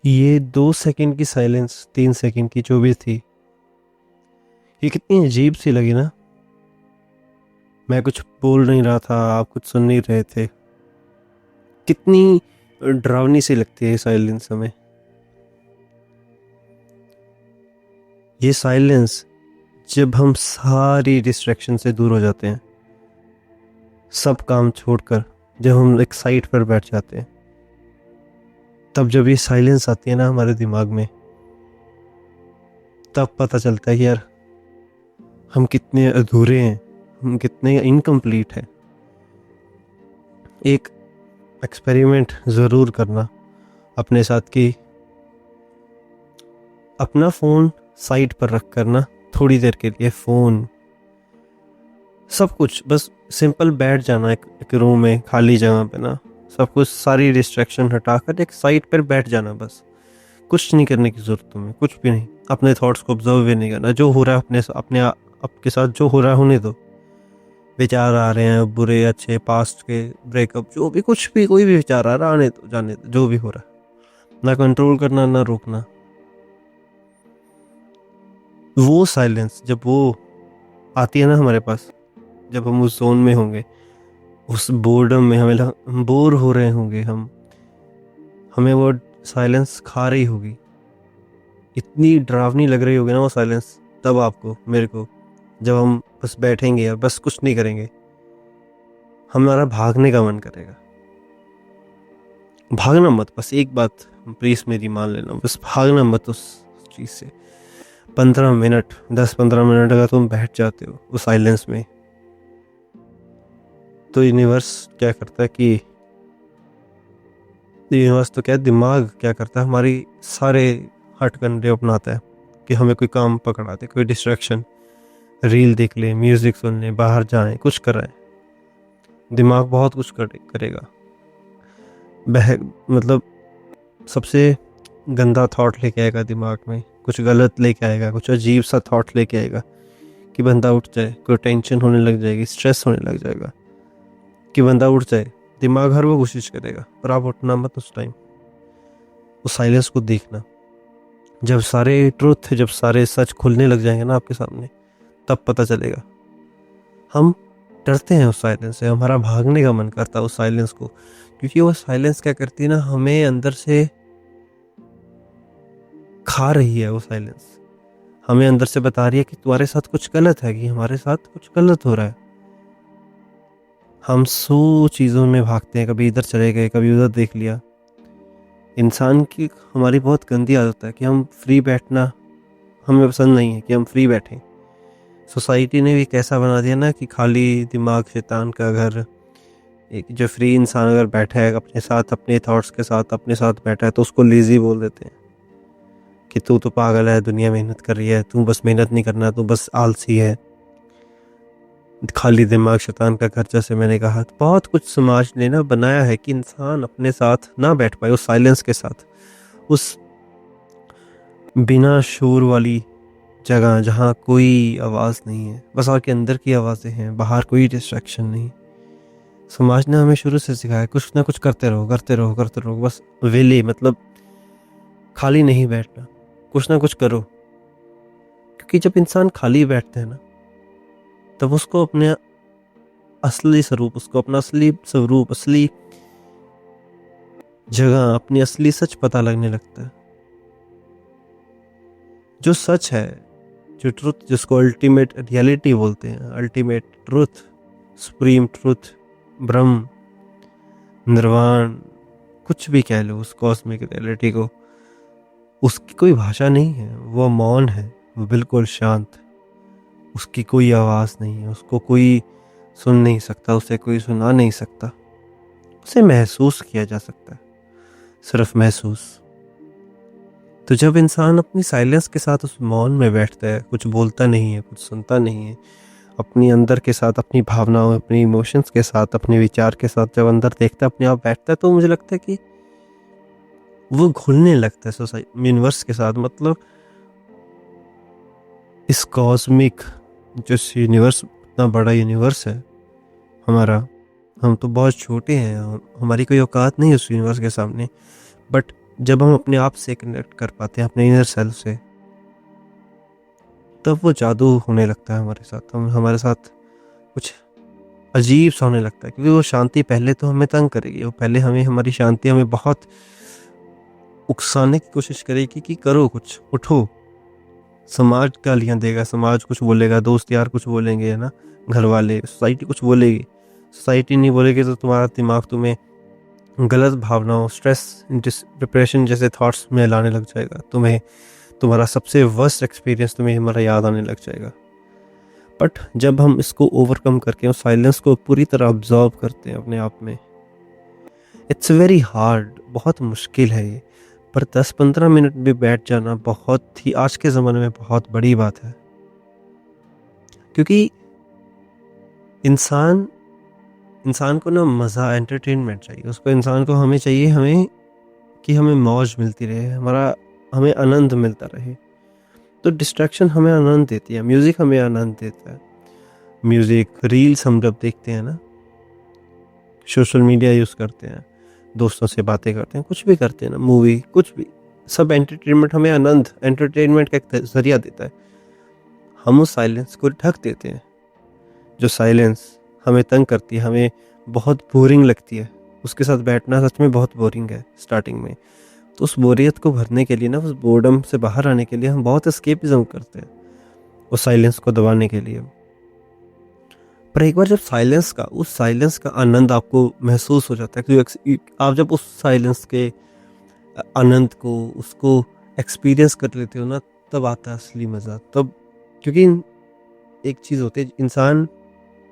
ये 2 सेकंड की silence, 3 second की जो भी थी, ये कितनी अजीब सी लगी ना। मैं कुछ बोल नहीं रहा था, आप कुछ सुन नहीं रहे थे। कितनी डरावनी सी लगती है ये साइलेंस हमें। ये साइलेंस जब हम सारी डिस्ट्रैक्शन से दूर हो जाते हैं, सब काम छोड़कर जब हम एक साइड पर बैठ जाते हैं, तब जब ये साइलेंस आती है ना हमारे दिमाग में, तब पता चलता है कि यार हम कितने अधूरे हैं, हम कितने इनकम्प्लीट हैं। एक एक्सपेरिमेंट ज़रूर करना अपने साथ कि अपना फ़ोन साइड पर रख कर ना थोड़ी देर के लिए फ़ोन, सब कुछ बस सिंपल बैठ जाना एक रूम में खाली जगह पे ना, सब कुछ सारी डिस्ट्रैक्शन हटाकर एक साइड पर बैठ जाना। बस कुछ नहीं करने की ज़रूरत तुम्हें, कुछ भी नहीं। अपने थॉट्स को ऑब्जर्व भी नहीं करना, जो हो रहा है आपके साथ जो हो रहा है होने दो। विचार आ रहे हैं बुरे अच्छे, पास्ट के, ब्रेकअप, जो भी, कुछ भी, कोई भी विचार आ रहा है आने दो, जाने दो, जो भी हो रहा है। ना कंट्रोल करना ना रोकना। वो साइलेंस जब वो आती है ना हमारे पास, जब हम उस जोन में होंगे, उस बोर्डम में हम बोर हो रहे होंगे, हमें वो साइलेंस खा रही होगी, इतनी डरावनी लग रही होगी ना वो साइलेंस। तब आपको, मेरे को, जब हम बस बैठेंगे और बस कुछ नहीं करेंगे, हमारा भागने का मन करेगा। भागना मत, बस एक बात प्लीज मेरी मान लेना, बस भागना मत उस चीज़ से। 15 मिनट, 10-15 मिनट अगर तुम बैठ जाते हो उस साइलेंस में, तो यूनिवर्स क्या करता है कि, यूनिवर्स तो क्या, दिमाग क्या करता है, हमारी सारे हट कंडे अपनाता है कि हमें कोई काम पकड़ा दे, कोई डिस्ट्रैक्शन, रील देख ले, म्यूजिक सुन ले, बाहर जाए, कुछ कराए। दिमाग बहुत कुछ करेगा। बह मतलब सबसे गंदा थॉट लेके आएगा दिमाग में, कुछ गलत लेके आएगा, कुछ अजीब सा थॉट लेके आएगा कि बंदा उठ जाए, कोई टेंशन होने लग जाएगी, स्ट्रेस होने लग जाएगा कि बंदा उठ जाए। दिमाग हर वो कोशिश करेगा, पर आप उठना मत उस टाइम। उस साइलेंस को देखना, जब सारे ट्रुथ, जब सारे सच खुलने लग जाएंगे ना आपके सामने, तब पता चलेगा। हम डरते हैं उस साइलेंस से, हमारा भागने का मन करता है उस साइलेंस को, क्योंकि वो साइलेंस क्या करती है ना, हमें अंदर से खा रही है। वो साइलेंस हमें अंदर से बता रही है कि तुम्हारे साथ कुछ गलत है, कि हमारे साथ कुछ गलत हो रहा है। हम 100 चीज़ों में भागते हैं, कभी इधर चले गए, कभी उधर देख लिया। इंसान की, हमारी बहुत गंदी आदत है कि हम फ्री बैठना हमें पसंद नहीं है, कि हम फ्री बैठें। सोसाइटी ने भी कैसा बना दिया ना कि खाली दिमाग शैतान का घर। एक जो फ्री इंसान अगर बैठा है अपने साथ, अपने थॉट्स के साथ अपने साथ बैठा है, तो उसको लेजी बोल देते हैं कि तू तो पागल है, दुनिया मेहनत कर रही है, तू बस मेहनत नहीं करना, तू बस आलसी है, खाली दिमाग शैतान का घर। जैसे मैंने कहा, बहुत कुछ समाज ने ना बनाया है कि इंसान अपने साथ ना बैठ पाए, उस साइलेंस के साथ, उस बिना शोर वाली जगह जहाँ कोई आवाज़ नहीं है, बस आपके अंदर की आवाज़ें हैं, बाहर कोई डिस्ट्रैक्शन नहीं। समाज ने हमें शुरू से सिखाया कुछ ना कुछ करते रहो, करते रहो, करते रहो, बस वेले, मतलब खाली नहीं बैठना, कुछ ना कुछ करो। क्योंकि जब इंसान खाली बैठते हैं ना, तब उसको अपने असली स्वरूप, उसको अपना असली स्वरूप, असली जगह, अपनी असली सच पता लगने लगता है। जो सच है, जो ट्रुथ, जिसको अल्टीमेट रियलिटी बोलते हैं, अल्टीमेट ट्रुथ, सुप्रीम ट्रुथ, ब्रह्म, निर्वाण, कुछ भी कह लो उस कॉस्मिक रियलिटी को, उसकी कोई भाषा नहीं है, वो मौन है, वो बिल्कुल शांत। उसकी कोई आवाज़ नहीं है, उसको कोई सुन नहीं सकता, उसे कोई सुना नहीं सकता। उसे महसूस किया जा सकता है, सिर्फ महसूस। तो जब इंसान अपनी साइलेंस के साथ उस मौन में बैठता है, कुछ बोलता नहीं है, कुछ सुनता नहीं है, अपनी अंदर के साथ, अपनी भावनाओं, अपनी इमोशंस के साथ, अपने विचार के साथ जब अंदर देखता है, अपने आप बैठता है, तो मुझे लगता है कि वो घुलने लगता है सोसाइटी, यूनिवर्स के साथ। मतलब इस कॉस्मिक, जो यूनिवर्स, इतना बड़ा यूनिवर्स है हमारा, हम तो बहुत छोटे हैं, हमारी कोई औकात नहीं है उस यूनिवर्स के सामने। बट जब हम अपने आप से कनेक्ट कर पाते हैं, अपने इनर सेल्फ से, तब वो जादू होने लगता है हमारे साथ। हम हमारे साथ कुछ अजीब सा होने लगता है, क्योंकि वो शांति पहले तो हमें तंग करेगी, वो पहले हमें, हमारी शांति हमें बहुत उकसाने की कोशिश करेगी कि करो कुछ, उठो। समाज गालियाँ देगा, समाज कुछ बोलेगा, दोस्त यार कुछ बोलेंगे, है ना, घर वाले, सोसाइटी कुछ बोलेगी। सोसाइटी नहीं बोलेगी तो तुम्हारा दिमाग तुम्हें गलत भावनाओं, स्ट्रेस, डिप्रेशन जैसे थॉट्स में लाने लग जाएगा। तुम्हें तुम्हारा सबसे वर्स्ट एक्सपीरियंस तुम्हें हमारा याद आने लग जाएगा। बट जब हम इसको ओवरकम करके उस साइलेंस को पूरी तरह ऑब्जर्व करते हैं अपने आप में, इट्स वेरी हार्ड, बहुत मुश्किल है ये। पर 10-15 मिनट भी बैठ जाना बहुत ही आज के ज़माने में बहुत बड़ी बात है। क्योंकि इंसान इंसान को ना मज़ा, एंटरटेनमेंट चाहिए उसको। इंसान को हमें चाहिए, हमें कि हमें मौज मिलती रहे, हमें आनंद मिलता रहे। तो डिस्ट्रैक्शन हमें आनंद देती है, म्यूज़िक हमें आनंद देता है। म्यूज़िक, रील्स हम जब देखते हैं ना, सोशल मीडिया यूज़ करते हैं, दोस्तों से बातें करते हैं, कुछ भी करते हैं ना, मूवी, कुछ भी, सब एंटरटेनमेंट हमें आनंद, एंटरटेनमेंट का एक ज़रिया देता है। हम उस साइलेंस को ढक देते हैं। जो साइलेंस हमें तंग करती है, हमें बहुत बोरिंग लगती है, उसके साथ बैठना सच में बहुत बोरिंग है स्टार्टिंग में। तो उस बोरियत को भरने के लिए ना, उस बोर्डम से बाहर आने के लिए हम बहुत एस्केपिज्म करते हैं, उस साइलेंस को दबाने के लिए। पर एक बार जब उस साइलेंस का आनंद आपको महसूस हो जाता है, क्योंकि आप जब उस साइलेंस के आनंद को, उसको एक्सपीरियंस कर लेते हो ना, तब आता है असली मज़ा। तब, क्योंकि एक चीज़ होती है, इंसान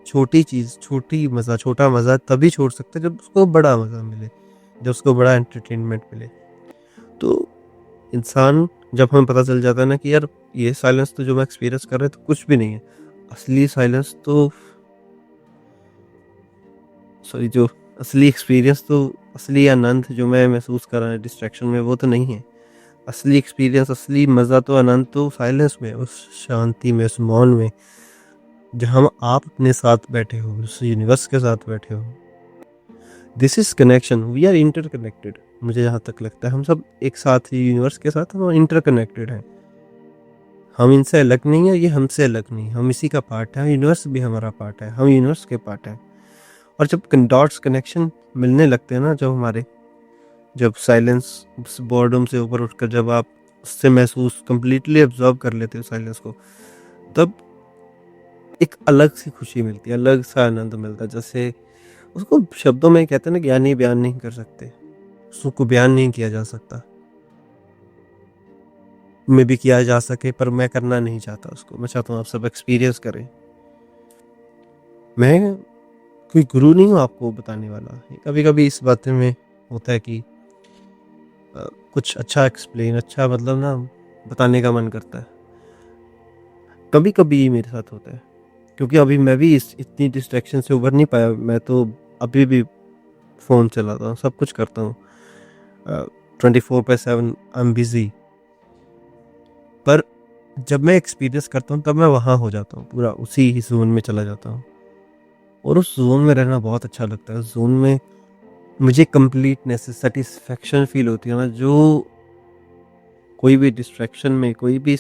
छोटा मज़ा तभी छोड़ सकता है जब उसको बड़ा मज़ा मिले, जब उसको बड़ा एंटरटेनमेंट मिले। तो इंसान, जब हमें पता चल जाता है ना कि यार ये साइलेंस तो जो मैं एक्सपीरियंस कर रहा है तो कुछ भी नहीं है, असली साइलेंस तो जो असली एक्सपीरियंस, तो असली आनंद जो मैं महसूस कर रहा हूँ डिस्ट्रैक्शन में, वो तो नहीं है। असली एक्सपीरियंस, असली मज़ा तो, आनंद तो साइलेंस में, उस शांति में, उस मौन में, जहाँ आप अपने साथ बैठे हो, उस यूनिवर्स के साथ बैठे हो। This is connection, we are interconnected. मुझे जहाँ तक लगता है हम सब एक साथ ही, यूनिवर्स के साथ हम इंटरकनेक्टेड हैं। हम इनसे अलग नहीं है, ये हमसे अलग नहीं, हम इसी का पार्ट है। यूनिवर्स भी हमारा पार्ट है, हम यूनिवर्स के पार्ट हैं। और जब डॉट्स कनेक्शन मिलने लगते हैं ना, जब साइलेंस, बॉर्डम से ऊपर उठकर जब आप उससे महसूस कंप्लीटली ऑब्जर्व कर लेते हो साइलेंस को, तब एक अलग सी खुशी मिलती है, अलग सा आनंद मिलता है। जैसे उसको शब्दों में कहते हैं ना, ज्ञानी बयान नहीं कर सकते, उसको बयान नहीं किया जा सकता। में भी किया जा सके, पर मैं करना नहीं चाहता उसको। मैं चाहता हूँ आप सब एक्सपीरियंस करें। मैं कोई गुरु नहीं हूँ आपको बताने वाला। कभी कभी इस बातें में होता है कि कुछ अच्छा मतलब ना, बताने का मन करता है। कभी कभी मेरे साथ होता है, क्योंकि अभी मैं भी इतनी डिस्ट्रैक्शन से उभर नहीं पाया। मैं तो अभी भी फ़ोन चलाता हूँ, सब कुछ करता हूँ, 24/7 आई एम बिजी। पर जब मैं एक्सपीरियंस करता हूँ, तब मैं वहाँ हो जाता हूँ, पूरा उसी ही जोन में चला जाता हूँ। और उस जोन में रहना बहुत अच्छा लगता है। उस जोन में मुझे कंप्लीटनेस, सेटिस्फेक्शन फील होती है ना, जो कोई भी डिस्ट्रैक्शन में, कोई भी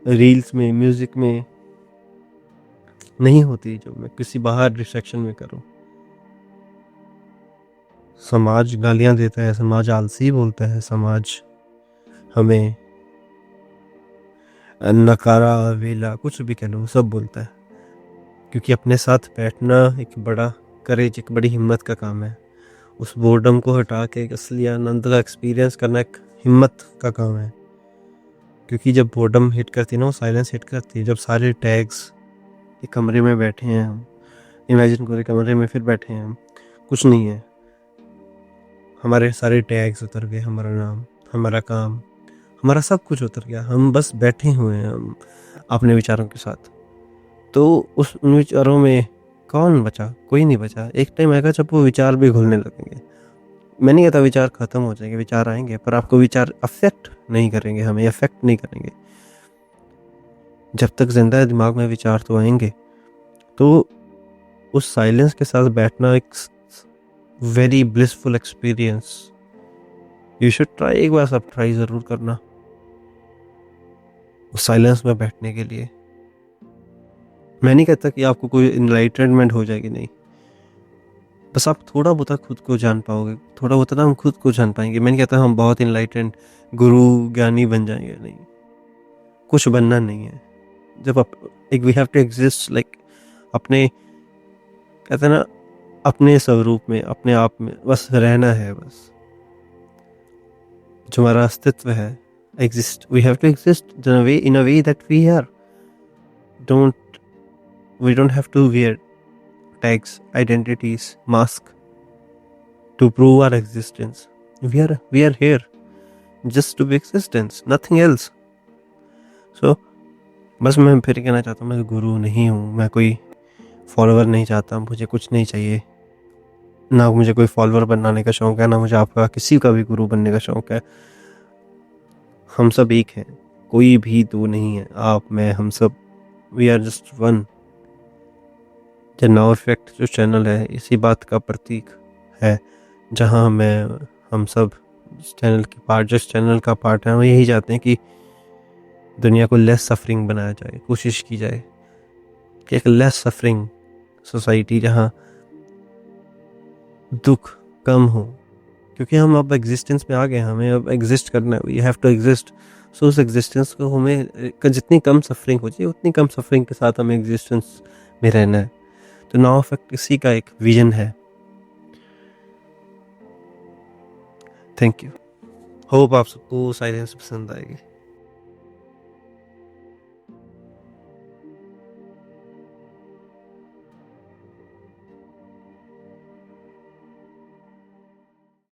रील्स में, म्यूजिक में नहीं होती, जो मैं किसी बाहर डिस्ट्रैक्शन में करूं। समाज गालियां देता है, समाज आलसी बोलता है, समाज हमें नकारा, वेला, कुछ भी कह लो, सब बोलता है। क्योंकि अपने साथ बैठना एक बड़ा करेज, एक बड़ी हिम्मत का काम है। उस बोर्डम को हटा के एक असली आनंद का एक्सपीरियंस करना एक हिम्मत का काम है। क्योंकि जब बोर्डम हिट करती है ना, वो साइलेंस हिट करती है, जब सारे टैग्स एक कमरे में बैठे हैं हम, इमेजिन करो कमरे में फिर बैठे हैं हम, कुछ नहीं है, हमारे सारे टैग्स उतर गए, हमारा नाम, हमारा काम, हमारा सब कुछ उतर गया, हम बस बैठे हुए हैं हम अपने विचारों के साथ। तो उन विचारों में कौन बचा? कोई नहीं बचा। एक टाइम आएगा जब वो विचार भी घुलने लगेंगे। मैं नहीं कहता विचार खत्म हो जाएंगे, विचार आएंगे, पर आपको विचार अफेक्ट नहीं करेंगे, हमें अफेक्ट नहीं करेंगे। जब तक जिंदा है दिमाग में विचार तो आएंगे। तो उस साइलेंस के साथ बैठना एक very blissful experience, you should try, एक बार सब ट्राई ज़रूर करना साइलेंस में बैठने के लिए। मैं नहीं कहता कि आपको कोई इनलाइटनमेंट हो जाएगी, नहीं, बस आप थोड़ा बहुत खुद को जान पाओगे, थोड़ा बहुत ना हम खुद को जान पाएंगे। मैं नहीं कहता हम बहुत इनलाइटेंड गुरु ज्ञानी बन जाएंगे, नहीं, कुछ बनना नहीं है। जब आप एक we have to exist like अपने, कहते हैं ना, अपने स्वरूप में, अपने आप में बस रहना है। बस जो हमारा अस्तित्व है, exist, we have to exist in a way that we are. Don't we don't have to wear tags, identities, mask to prove our existence. We are here just to be existence, nothing else. So बस मैं फिर कहना चाहता हूँ, मैं गुरु नहीं हूँ, मैं कोई फॉलोअर नहीं चाहता, मुझे कुछ नहीं चाहिए, ना मुझे कोई फॉलोअर बनाने का शौक है, ना मुझे आपका किसी का भी गुरु बनने का शौक है। हम सब एक हैं, कोई भी दो नहीं है, आप, मैं, हम सब, we are just one. The now effect जो चैनल है इसी बात का प्रतीक है, जहाँ हम सब चैनल की पार्ट, जिस चैनल का पार्ट है, हम यही चाहते हैं कि दुनिया को लेस सफरिंग बनाया जाए, कोशिश की जाए कि एक लेस सफरिंग सोसाइटी, जहाँ दुख कम हो, क्योंकि हम अब एग्जिस्टेंस में आ गए, हमें अब एग्जिस्ट करना है, वी हैव टू एग्जिस्ट। सो उस एग्जिस्टेंस को हमें जितनी कम सफरिंग हो जाए उतनी कम सफरिंग के साथ हमें एग्जिस्टेंस में रहना है। तो नाउ इफेक्ट इसी का एक विजन है। थैंक यू, होप आप सबको साइलेंस पसंद आएगी।